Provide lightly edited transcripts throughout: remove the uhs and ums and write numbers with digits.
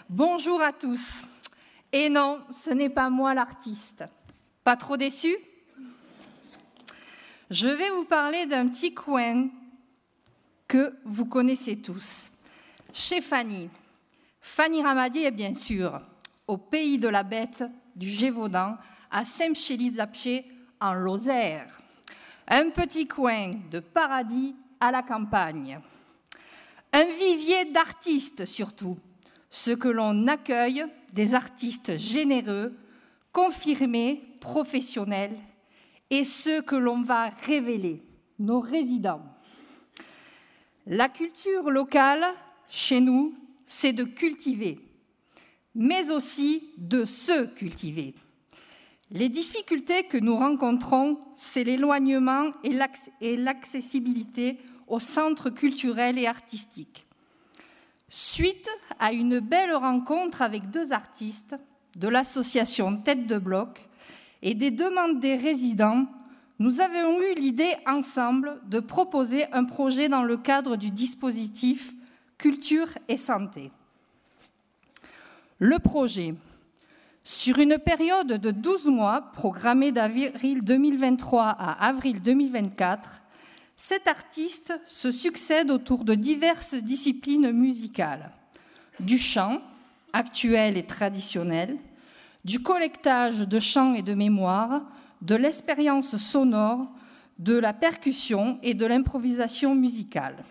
Bonjour à tous. Et non, ce n'est pas moi l'artiste. Pas trop déçu? Je vais vous parler d'un petit coin que vous connaissez tous. Chez Fanny. Fanny Ramadier, bien sûr, au pays de la bête du Gévaudan, à Saint-Chély-de-Lapché, en Lozère. Un petit coin de paradis à la campagne. Un vivier d'artistes surtout, ce que l'on accueille, des artistes généreux, confirmés, professionnels, et ceux que l'on va révéler, nos résidents. La culture locale, chez nous, c'est de cultiver, mais aussi de se cultiver. Les difficultés que nous rencontrons, c'est l'éloignement et l'accessibilité aux centres culturels et artistiques. Suite à une belle rencontre avec deux artistes de l'association Tête de Bloc et des demandes des résidents, nous avons eu l'idée ensemble de proposer un projet dans le cadre du dispositif Culture et Santé. Le projet, sur une période de 12 mois, programmée d'avril 2023 à avril 2024, cet artiste se succède autour de diverses disciplines musicales, du chant, actuel et traditionnel, du collectage de chants et de mémoires, de l'expérience sonore, de la percussion et de l'improvisation musicale.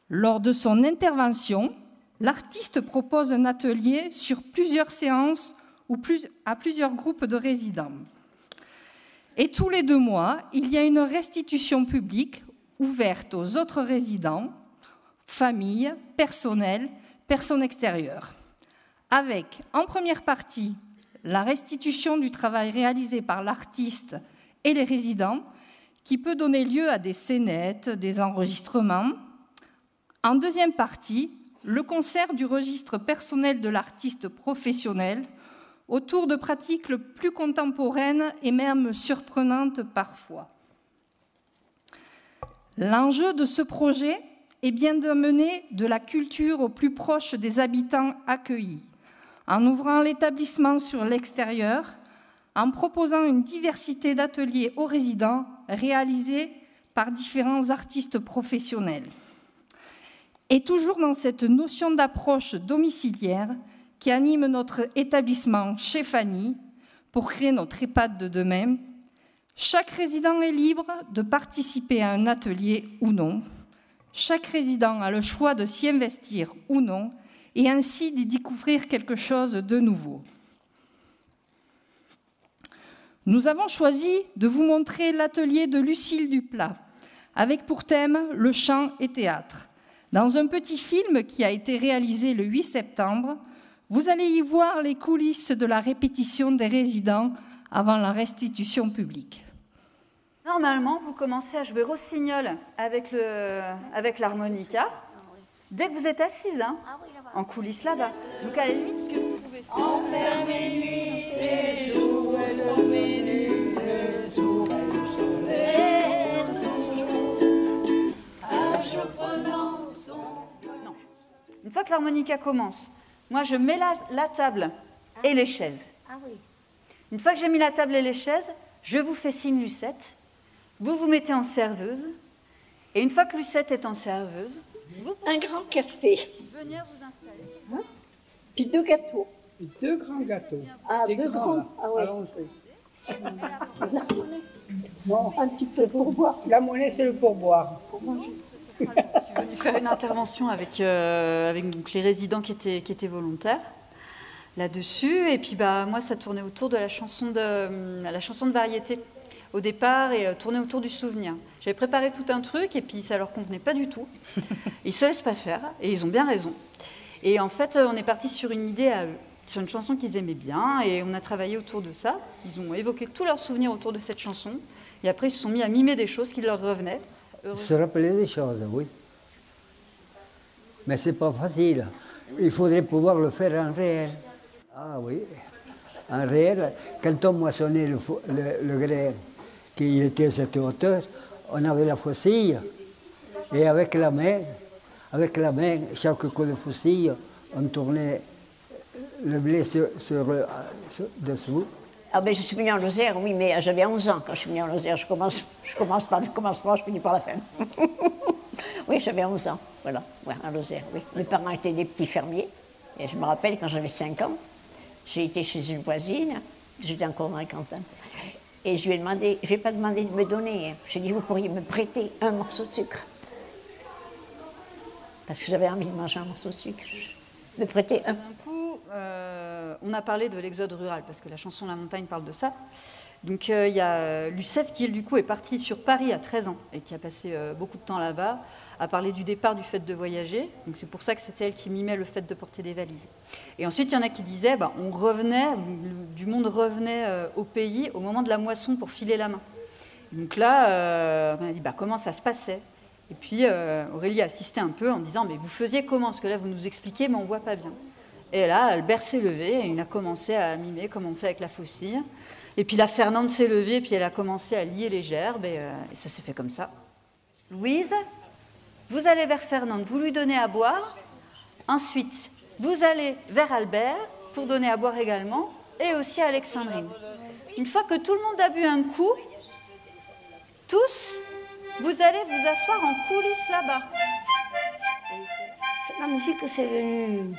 Lors de son intervention, l'artiste propose un atelier sur plusieurs séances ou à plusieurs groupes de résidents. Et tous les 2 mois, il y a une restitution publique ouverte aux autres résidents, familles, personnel, personnes extérieures, avec, en première partie, la restitution du travail réalisé par l'artiste et les résidents, qui peut donner lieu à des scénettes, des enregistrements. En deuxième partie, le concert du registre personnel de l'artiste professionnel autour de pratiques plus contemporaines et même surprenantes parfois. L'enjeu de ce projet est bien d'amener de la culture au plus proche des habitants accueillis, en ouvrant l'établissement sur l'extérieur, en proposant une diversité d'ateliers aux résidents réalisés par différents artistes professionnels. Et toujours dans cette notion d'approche domiciliaire qui anime notre établissement chez Fanny pour créer notre EHPAD de demain, chaque résident est libre de participer à un atelier ou non. Chaque résident a le choix de s'y investir ou non et ainsi d'y découvrir quelque chose de nouveau. Nous avons choisi de vous montrer l'atelier de Lucille Duplat, avec pour thème le chant et théâtre. Dans un petit film qui a été réalisé le 8 septembre, vous allez y voir les coulisses de la répétition des résidents avant la restitution publique. Normalement, vous commencez à jouer rossignol avec l'harmonica dès que vous êtes assise, hein, en coulisses là-bas. Donc à la limite, ce que vous pouvez. Enfermé nuit et jour, sauvé d'une tour, elle toujours, un jour prenant son... Non. Une fois que l'harmonica commence, moi je mets la table et les chaises. Ah oui. Une fois que j'ai mis la table et les chaises, je vous fais signe Lucette. Vous vous mettez en serveuse. Et une fois que Lucette est en serveuse, Un grand café. venez vous installer. Hein? Puis 2 gâteaux. Et 2 grands gâteaux. Ah, Des 2 grands. là. Ah oui. Allons-y. Bon, un petit peu pour boire, La monnaie, c'est le pourboire. pour manger. Je suis venue faire une intervention avec donc, les résidents qui étaient volontaires là-dessus. Et puis moi, ça tournait autour de la chanson de variété au départ et tournait autour du souvenir. J'avais préparé tout un truc et puis ça leur convenait pas du tout. Ils se laissent pas faire et ils ont bien raison. Et en fait, on est parti sur une idée à eux, sur une chanson qu'ils aimaient bien et on a travaillé autour de ça. Ils ont évoqué tous leurs souvenirs autour de cette chanson et après ils se sont mis à mimer des choses qui leur revenaient. Se rappeler des choses, oui. Mais c'est pas facile. Il faudrait pouvoir le faire en réel. Ah oui, en réel. Quand on moissonnait le grain, qu'il était à cette hauteur, on avait la faucille. Et avec la main, chaque coup de faucille, on tournait le blé dessous. Ah ben, je suis venue en Lozère, oui, mais j'avais 11 ans quand je suis venue en Lozère. Je commence pas, je finis par la fin. Oui, j'avais 11 ans, voilà, ouais, en Lozère, oui. Mes parents étaient des petits fermiers. Et je me rappelle, quand j'avais 5 ans, j'ai été chez une voisine, j'étais encore dans les cantins, et je lui ai demandé, je n'ai pas demandé de me donner, hein. J'ai dit, vous pourriez me prêter un morceau de sucre. Parce que j'avais envie de manger un morceau de sucre. Me prêter un. D'un coup, on a parlé de l'exode rural, parce que la chanson La Montagne parle de ça. Donc il y a Lucette qui, du coup, est partie sur Paris à 13 ans, et qui a passé beaucoup de temps là-bas, à parler du départ du fait de voyager. Donc c'est pour ça que c'était elle qui mimait le fait de porter des valises. Et ensuite, il y en a qui disaient, on revenait, du monde revenait au pays au moment de la moisson pour filer la main. Donc là, on a dit, comment ça se passait? Et puis Aurélie assistait un peu en disant, mais vous faisiez comment? Parce que là, vous nous expliquez, mais on ne voit pas bien. Et là, Albert s'est levé et il a commencé à mimer comme on fait avec la faucille. Et puis la Fernande s'est levée, puis elle a commencé à lier les gerbes, et ça s'est fait comme ça. Louise, vous allez vers Fernande, vous lui donnez à boire. Ensuite, vous allez vers Albert pour donner à boire également, et aussi à Alexandrine. Une fois que tout le monde a bu un coup, tous, vous allez vous asseoir en coulisses là-bas. La musique, c'est venu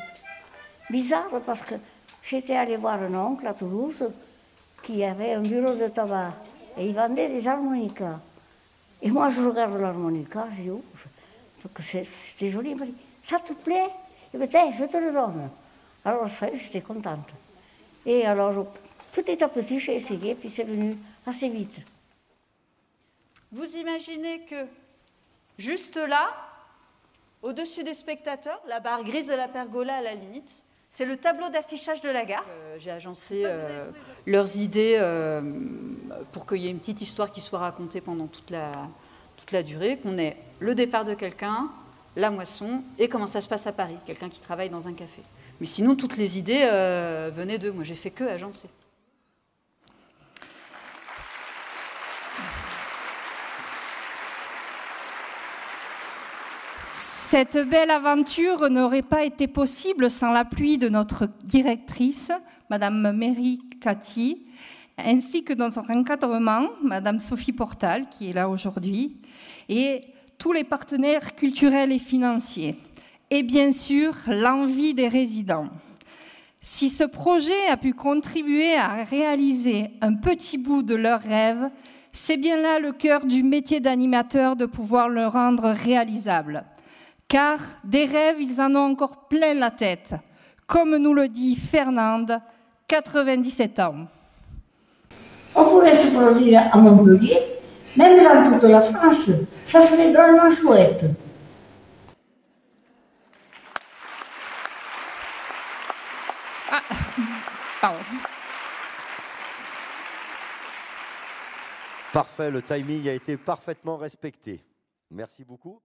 bizarre parce que j'étais allée voir un oncle à Toulouse qui avait un bureau de tabac et il vendait des harmonicas. Et moi, je regarde l'harmonica, je dis, oh, c'était joli. Il m'a dit, ça te plaît? Et bien, je te le donne. Alors, ça, j'étais contente. Et alors, petit à petit, j'ai essayé, puis c'est venu assez vite. Vous imaginez que, juste là, au-dessus des spectateurs, la barre grise de la pergola à la limite, c'est le tableau d'affichage de la gare. J'ai agencé leurs idées pour qu'il y ait une petite histoire qui soit racontée pendant toute la durée, qu'on ait le départ de quelqu'un, la moisson, et comment ça se passe à Paris, quelqu'un qui travaille dans un café. Mais sinon, toutes les idées venaient d'eux. Moi, j'ai fait que agencer. Cette belle aventure n'aurait pas été possible sans l'appui de notre directrice, Madame Mary Cathy, ainsi que notre encadrement, Madame Sophie Portal, qui est là aujourd'hui, et tous les partenaires culturels et financiers. Et bien sûr, l'envie des résidents. Si ce projet a pu contribuer à réaliser un petit bout de leurs rêves, c'est bien là le cœur du métier d'animateur de pouvoir le rendre réalisable. Car des rêves, ils en ont encore plein la tête, comme nous le dit Fernande, 97 ans. On pourrait se produire à Montpellier, même dans toute la France. Ça serait drôlement chouette. Ah, pardon. Parfait, le timing a été parfaitement respecté. Merci beaucoup.